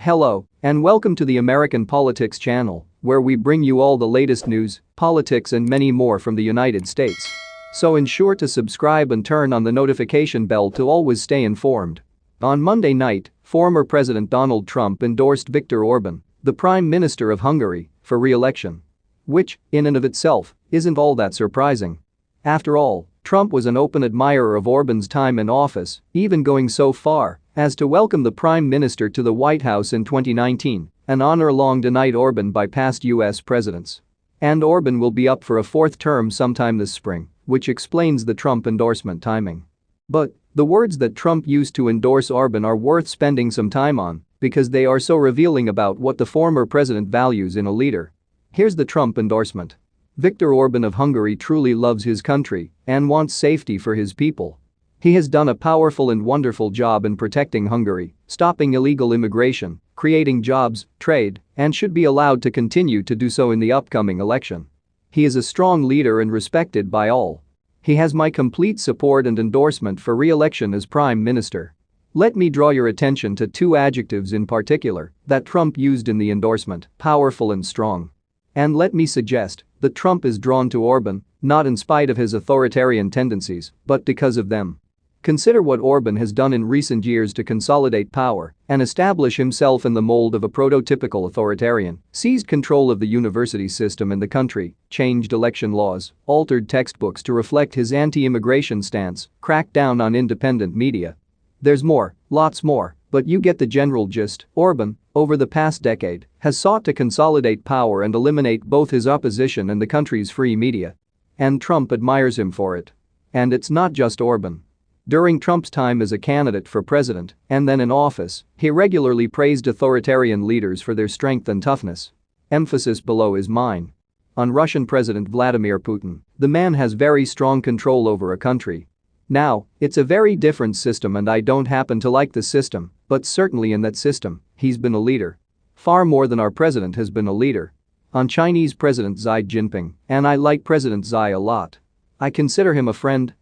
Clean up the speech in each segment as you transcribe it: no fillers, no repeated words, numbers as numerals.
Hello, and welcome to the American Politics channel, where we bring you all the latest news, politics and many more from the United States. So ensure to subscribe and turn on the notification bell to always stay informed. On Monday night, former President Donald Trump endorsed Viktor Orban, the Prime Minister of Hungary, for re-election. Which, in and of itself, isn't all that surprising. After all, Trump was an open admirer of Orban's time in office, even going so far as to welcome the Prime Minister to the White House in 2019, an honor long denied Orban by past US presidents. And Orban will be up for a fourth term sometime this spring, which explains the Trump endorsement timing. But the words that Trump used to endorse Orban are worth spending some time on because they are so revealing about what the former president values in a leader. Here's the Trump endorsement. Viktor Orban of Hungary truly loves his country and wants safety for his people. He has done a powerful and wonderful job in protecting Hungary, stopping illegal immigration, creating jobs, trade, and should be allowed to continue to do so in the upcoming election. He is a strong leader and respected by all. He has my complete support and endorsement for re-election as Prime Minister. Let me draw your attention to two adjectives in particular that Trump used in the endorsement: powerful and strong. And let me suggest that Trump is drawn to Orban, not in spite of his authoritarian tendencies, but because of them. Consider what Orban has done in recent years to consolidate power and establish himself in the mold of a prototypical authoritarian, seized control of the university system in the country, changed election laws, altered textbooks to reflect his anti-immigration stance, cracked down on independent media. There's more, lots more, but you get the general gist. Orban, over the past decade, has sought to consolidate power and eliminate both his opposition and the country's free media. And Trump admires him for it. And it's not just Orban. During Trump's time as a candidate for president and then in office, he regularly praised authoritarian leaders for their strength and toughness. Emphasis below is mine. On Russian President Vladimir Putin, the man has very strong control over a country. Now, it's a very different system and I don't happen to like the system, but certainly in that system, he's been a leader. Far more than our president has been a leader. On Chinese President Xi Jinping, and I like President Xi a lot. I consider him a friend,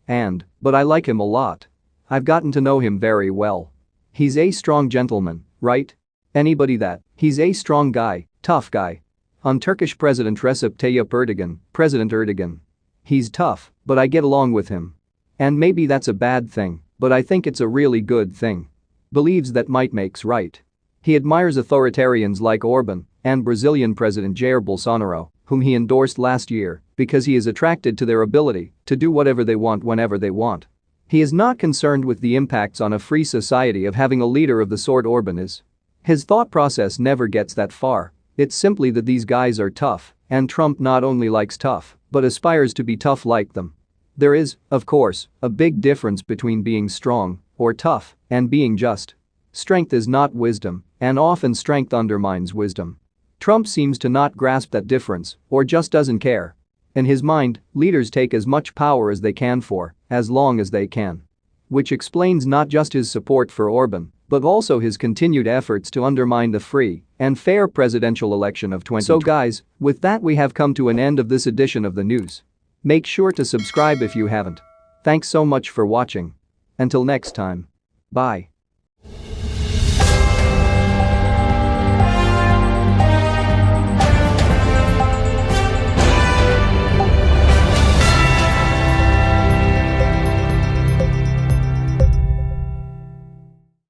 but I like him a lot. I've gotten to know him very well. He's a strong gentleman, right? Anybody that, he's a strong guy, tough guy. On Turkish President Recep Tayyip Erdogan, President Erdogan. He's tough, but I get along with him. And maybe that's a bad thing, but I think it's a really good thing. Believes that might makes right. He admires authoritarians like Orban and Brazilian President Jair Bolsonaro, whom he endorsed last year, because he is attracted to their ability to do whatever they want whenever they want. He is not concerned with the impacts on a free society of having a leader of the sort Orban is. His thought process never gets that far. It's simply that these guys are tough, and Trump not only likes tough, but aspires to be tough like them. There is, of course, a big difference between being strong or tough and being just. Strength is not wisdom, and often strength undermines wisdom. Trump seems to not grasp that difference or just doesn't care. In his mind, leaders take as much power as they can for as long as they can. Which explains not just his support for Orban, but also his continued efforts to undermine the free and fair presidential election of 2020. So guys, with that we have come to an end of this edition of the news. Make sure to subscribe if you haven't. Thanks so much for watching. Until next time. Bye.